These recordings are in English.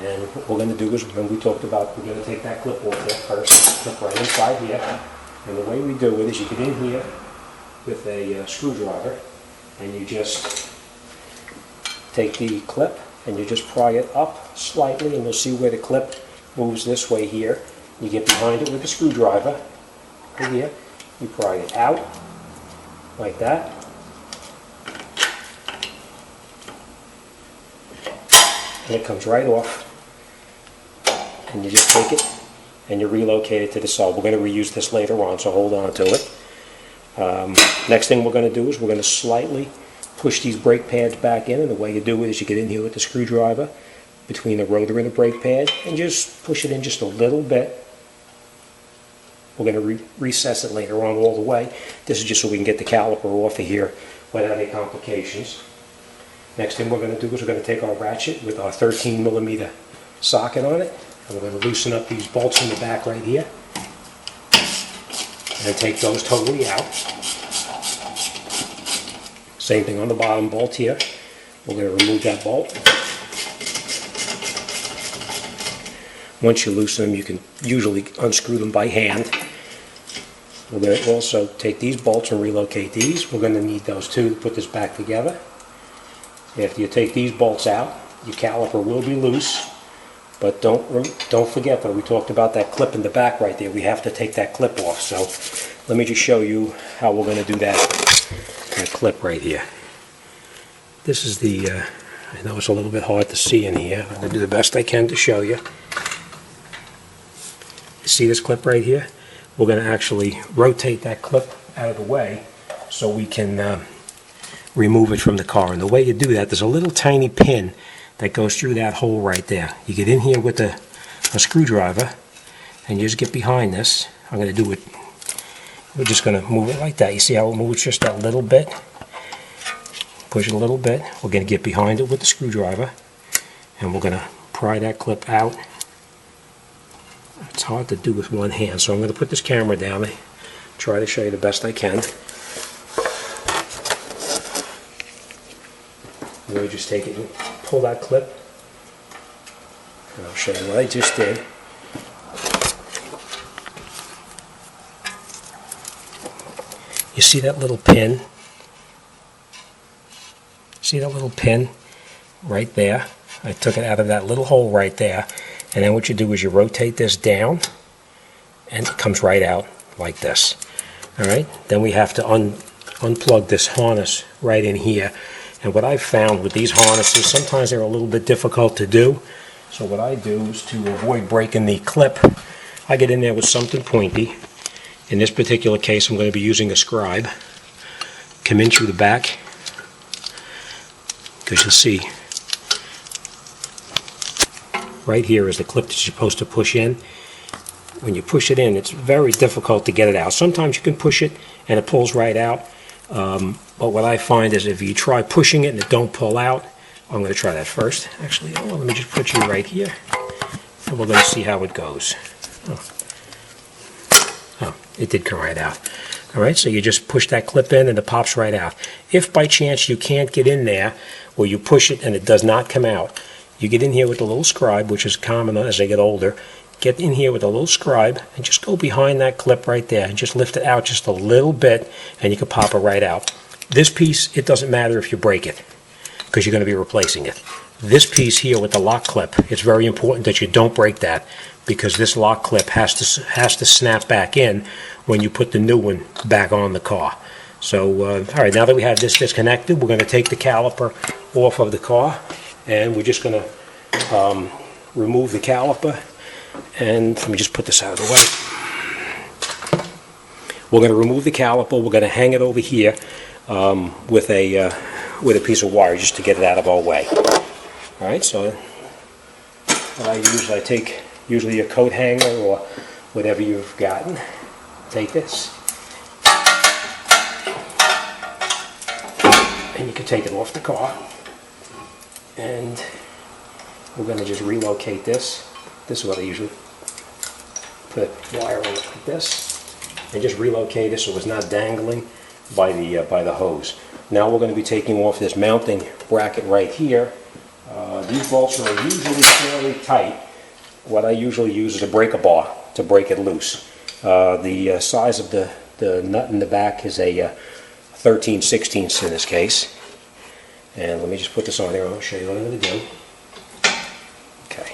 And what we're going to do is, when we talked about, we're going to take that clip off there first, clip right inside here. And the way we do it is you get in here with a screwdriver and you just take the clip and you just pry it up slightly, and you'll see where the clip moves this way here. You get behind it with a screwdriver right here. You pry it out like that. And it comes right off. And you just take it and you relocate it to the side. We're going to reuse this later on, so hold on to it. Next thing we're going to do is we're going to slightly push these brake pads back in, and the way you do it is you get in here with the screwdriver between the rotor and the brake pad and just push it in just a little bit. We're going to recess it later on all the way. This is just so we can get the caliper off of here without any complications. Next thing we're going to do is we're going to take our ratchet with our 13mm socket on it, and we're going to loosen up these bolts in the back right here and take those totally out. Same thing on the bottom bolt here. We're going to remove that bolt. Once you loosen them, you can usually unscrew them by hand. We're going to also take these bolts and relocate these. We're going to need those too to put this back together. After you take these bolts out, your caliper will be loose. But don't forget though, we talked about that clip in the back right there. We have to take that clip off. So let me just show you how we're going to do that clip right here. This is the, I know it's a little bit hard to see in here. I'm going to do the best I can to show you. You see this clip right here? We're going to actually rotate that clip out of the way so we can remove it from the car. And the way you do that, there's a little tiny pin that goes through that hole right there. You get in here with a screwdriver and you just get behind this. I'm going to do it, we're just going to move it like that. You see how it moves just that little bit? Push it a little bit. We're going to get behind it with the screwdriver and we're going to pry that clip out. It's hard to do with one hand, so I'm going to put this camera down and try to show you the best I can. I'm going to just take it and pull that clip, and I'll show you what I just did. You see that little pin? See that little pin right there? I took it out of that little hole right there, and then what you do is you rotate this down and it comes right out like this. Alright, then we have to unplug this harness right in here. And what I've found with these harnesses, sometimes they're a little bit difficult to do. So what I do is, to avoid breaking the clip, I get in there with something pointy. In this particular case, I'm going to be using a scribe. Come in through the back, because you'll see right here is the clip that you're supposed to push in. When you push it in, it's very difficult to get it out. Sometimes you can push it and it pulls right out. But what I find is if you try pushing it and it don't pull out, I'm going to try that first. Actually, let me just put you right here, and we're going to see how it goes. Oh, it did come right out. Alright, so you just push that clip in and it pops right out. If by chance you can't get in there, or you push it and it does not come out, you get in here with a little scribe, which is common as I get older. Get in here with a little scribe and just go behind that clip right there and just lift it out just a little bit, and you can pop it right out. This piece, it doesn't matter if you break it, because you're going to be replacing it. This piece here with the lock clip, it's very important that you don't break that, because this lock clip has to snap back in when you put the new one back on the car. So, alright, now that we have this disconnected, we're going to take the caliper off of the car, and we're just going to remove the caliper. And let me just put this out of the way. We're going to remove the caliper. We're going to hang it over here with a piece of wire just to get it out of our way. All right. So what I take usually a coat hanger or whatever you've gotten. Take this, and you can take it off the car. And we're going to just relocate this. This is what I usually put wire on it like this, and just relocate it so it's not dangling by the hose. Now we're going to be taking off this mounting bracket right here. These bolts are usually fairly tight. What I usually use is a breaker bar to break it loose. The size of the nut in the back is a 13/16 in this case. And let me just put this on here. I'll show you what I'm going to do. Okay.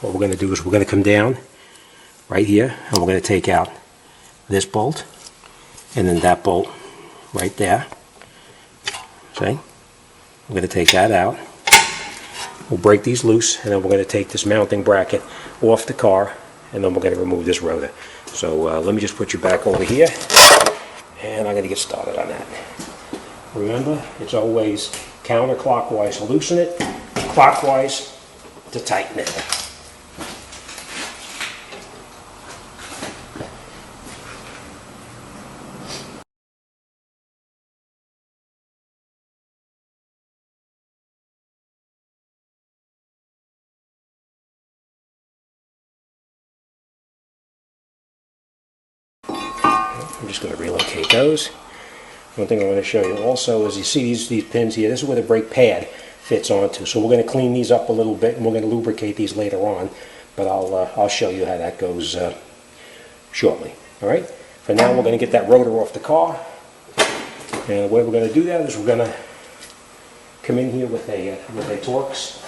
What we're going to do is we're going to come down right here, and we're going to take out this bolt, and then that bolt right there. See? We're going to take that out. We'll break these loose, and then we're going to take this mounting bracket off the car, and then we're going to remove this rotor. So let me just put you back over here, and I'm going to get started on that. Remember, it's always counterclockwise to loosen it, clockwise to tighten it. I'm just going to relocate those. One thing I want to show you also is you see these pins here. This is where the brake pad fits onto. So we're going to clean these up a little bit, and we're going to lubricate these later on. But I'll show you how that goes shortly. All right. For now, we're going to get that rotor off the car, and the way we're going to do that is we're going to come in here with a Torx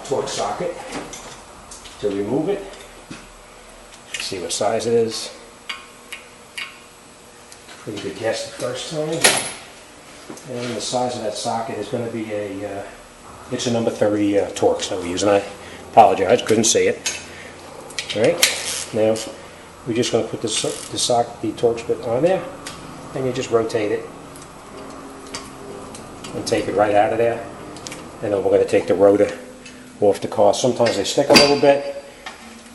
Torx socket to remove it. See what size it is. Pretty good guess the first time. And the size of that socket is going to be it's a number 30 Torx that we use, and I apologize, couldn't see it. Alright, now we're just going to put the Torx bit on there, and you just rotate it and take it right out of there. And then we're going to take the rotor off the car. Sometimes they stick a little bit.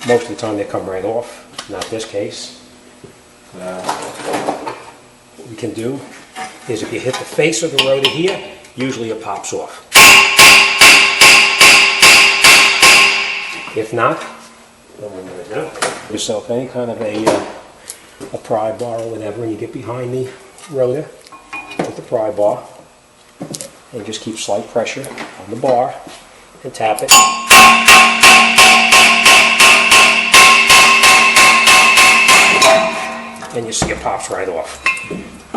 Most of the time they come right off. Not this case. What we can do is if you hit the face of the rotor here, usually it pops off. If not, what we're going to do, give yourself any kind of a pry bar or whatever, and you get behind the rotor with the pry bar, and just keep slight pressure on the bar and tap it. And you see it pops right off.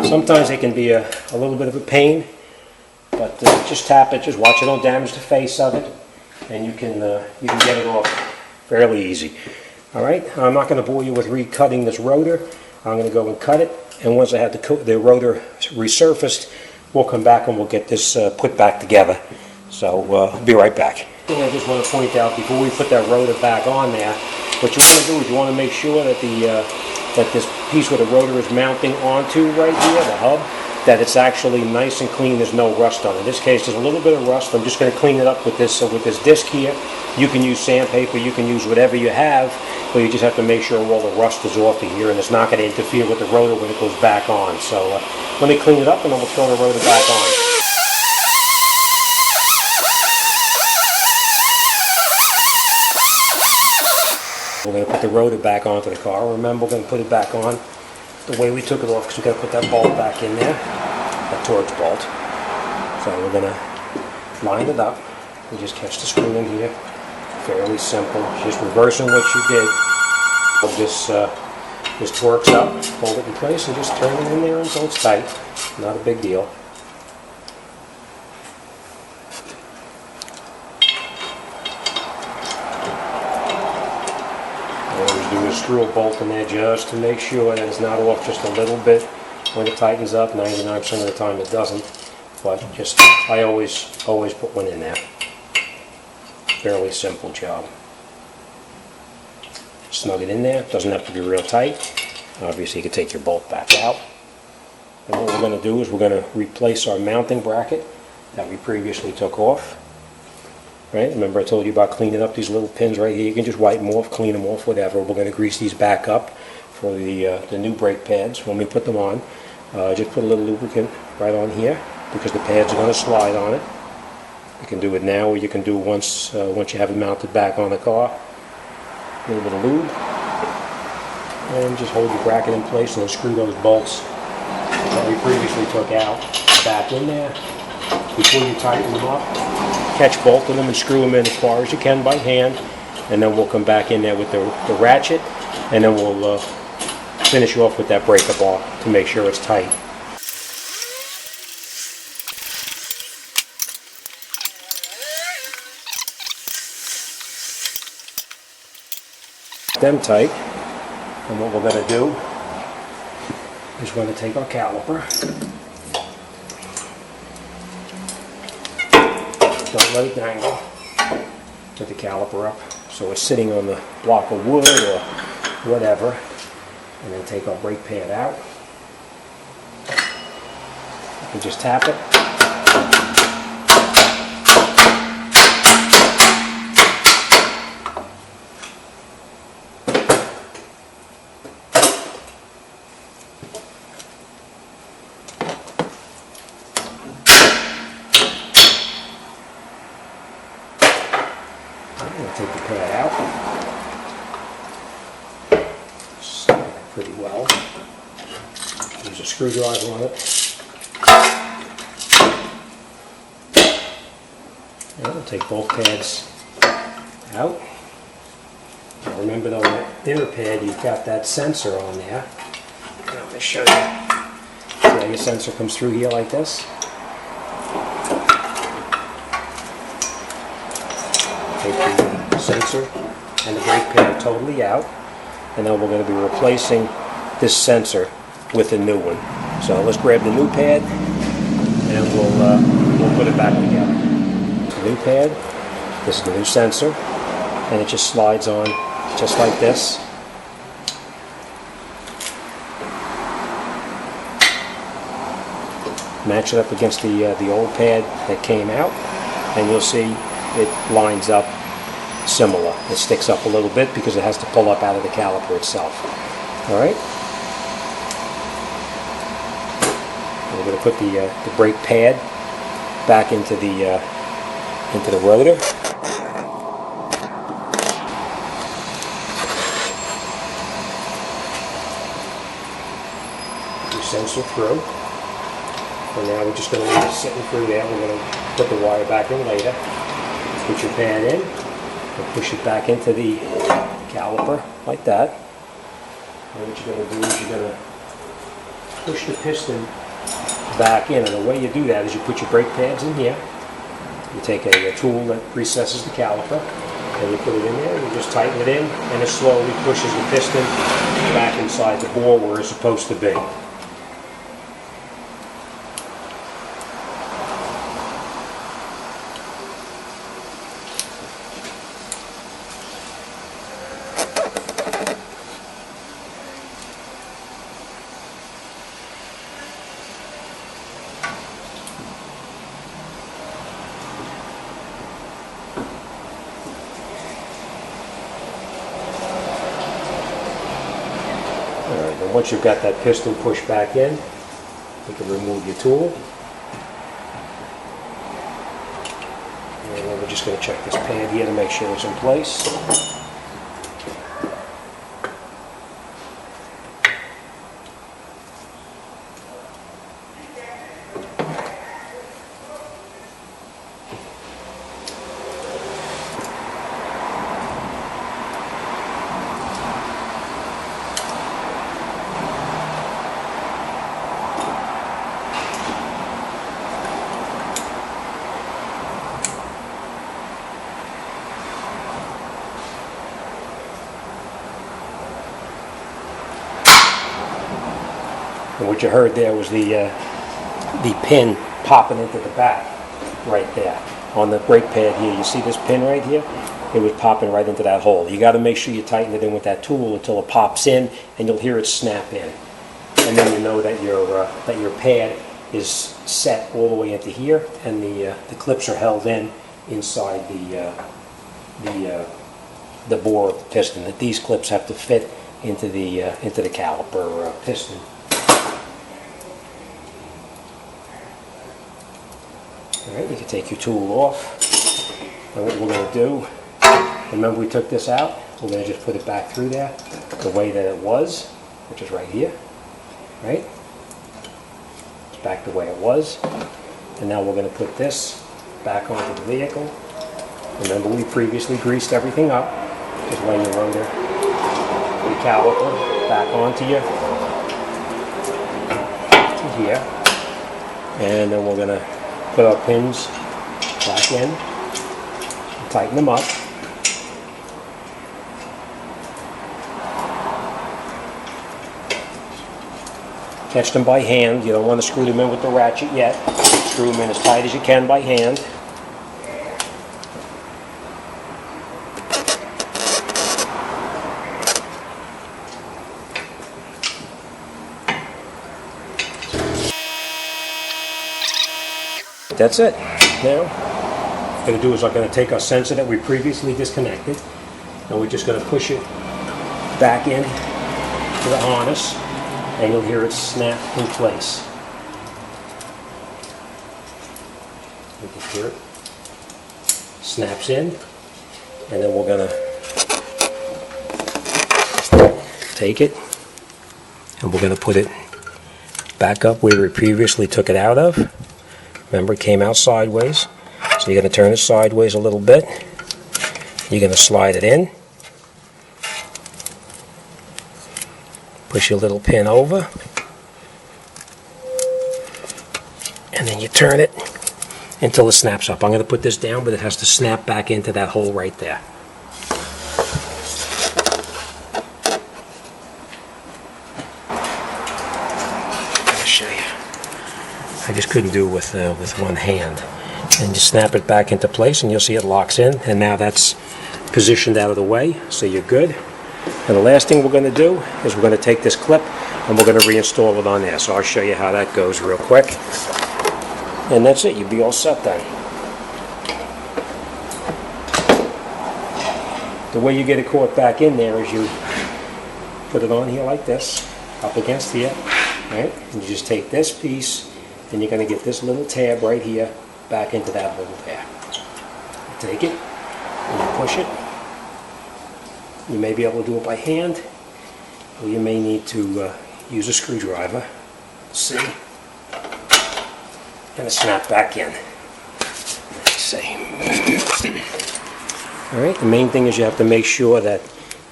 Sometimes it can be a little bit of a pain, but just tap it, just watch it don't damage the face of it, and you can get it off fairly easy. Alright, I'm not going to bore you with recutting this rotor. I'm going to go and cut it, and once I have the rotor resurfaced, we'll come back and we'll get this put back together. So I'll be right back. I just want to point out before we put that rotor back on there, what you want to do is you want to make sure that that this piece where the rotor is mounting onto right here, the hub, that it's actually nice and clean, there's no rust on it. In this case, there's a little bit of rust. I'm just going to clean it up with this disc here. You can use sandpaper, you can use whatever you have, but you just have to make sure all the rust is off of here, and it's not going to interfere with the rotor when it goes back on. So let me clean it up, and then we'll throw the rotor back on. We're going to put the rotor back onto the car. Remember, we're going to put it back on the way we took it off, because we've got to put that bolt back in there, that Torx bolt. So we're going to line it up. You just catch the screw in here. Fairly simple. Just reversing what you did. This Torx up, hold it in place, and just turn it in there until it's tight. Not a big deal. Screw a bolt in there just to make sure that it's not off just a little bit when it tightens up. 99% of the time it doesn't, but just I always put one in there. Fairly simple job. Snug it in there. It doesn't have to be real tight. Obviously you can take your bolt back out. And what we're going to do is we're going to replace our mounting bracket that we previously took off. Right? Remember I told you about cleaning up these little pins right here. You can just wipe them off, clean them off, whatever. We're going to grease these back up for the new brake pads when we put them on. Just put a little lubricant right on here because the pads are going to slide on it. You can do it now, or you can do it once you have it mounted back on the car. A little bit of lube, and just hold your bracket in place, and then screw those bolts that we previously took out back in there. before you tighten them up. Catch both of them and screw them in as far as you can by hand, and then we'll come back in there with the ratchet, and then we'll finish off with that breaker bar to make sure it's tight. Them tight, and what we're going to do is we're going to take our caliper. Don't let it dangle. Put the caliper up so it's sitting on the block of wood or whatever, and then take our brake pad out. You can just tap it. I'm going to take the pad out. Slide it pretty well. Use a screwdriver on it. And we'll take both pads out. Now remember though, on the inner pad you've got that sensor on there. I'm going to show you. See how your sensor comes through here like this? Take the sensor and the brake pad totally out, and then we're going to be replacing this sensor with a new one. So let's grab the new pad and we'll put it back together. The new pad, this is the new sensor, and it just slides on just like this. Match it up against the old pad that came out, and you'll see it lines up similar. It sticks up a little bit because it has to pull up out of the caliper itself. Alright? We're going to put the brake pad back into the rotor. Put the sensor through. And now we're just going to leave it sitting through there. We're going to put the wire back in later. Put your pad in and push it back into the caliper like that. And what you're going to do is you're going to push the piston back in, and the way you do that is you put your brake pads in here. You take a tool that recesses the caliper and you put it in there, and you just tighten it in, and it slowly pushes the piston back inside the bore where it's supposed to be. Alright, and once you've got that piston pushed back in, you can remove your tool. And then we're just going to check this pad here to make sure it's in place. And what you heard there was the pin popping into the back right there on the brake pad here. You see this pin right here? It was popping right into that hole. You got to make sure you tighten it in with that tool until it pops in, and you'll hear it snap in. And then you know that your pad is set all the way into here, and the clips are held in inside the bore of the piston. That these clips have to fit into the caliper piston. Alright, you can take your tool off, and what we're going to do, remember we took this out, we're going to just put it back through there the way that it was, which is right here, right? It's back the way it was, And now we're going to put this back onto the vehicle. Remember, we previously greased everything up. Just lay your rotor, the caliper back onto you here. And then we're going to put our pins back in, tighten them up. Catch them by hand. You don't want to screw them in with the ratchet yet. Screw them in as tight as you can by hand. That's it. Now, what we're going to do is I'm going to take our sensor that we previously disconnected, and we're just going to push it back in to the harness, and you'll hear it snap in place. You can hear it. Snaps in, and then we're going to take it, and we're going to put it back up where we previously took it out of. Remember, it came out sideways, so you're going to turn it sideways a little bit. You're going to slide it in. Push your little pin over. And then you turn it until it snaps up. I'm going to put this down, but it has to snap back into that hole right there. I'll show you. I just couldn't do it with one hand. And you snap it back into place, and you'll see it locks in. And now that's positioned out of the way, so you're good. And the last thing we're going to do is we're going to take this clip and we're going to reinstall it on there. So I'll show you how that goes real quick. And that's it. You'll be all set then. The way you get it caught back in there is you put it on here like this, up against here, right? And you just take this piece, and you're going to get this little tab right here back into that hole there. Take it, and you push it. You may be able to do it by hand, or you may need to use a screwdriver. See? And snap back in. See? Alright, the main thing is you have to make sure that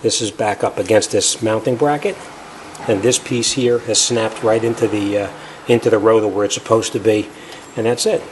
this is back up against this mounting bracket, and this piece here has snapped right into the rotor where it's supposed to be, and that's it.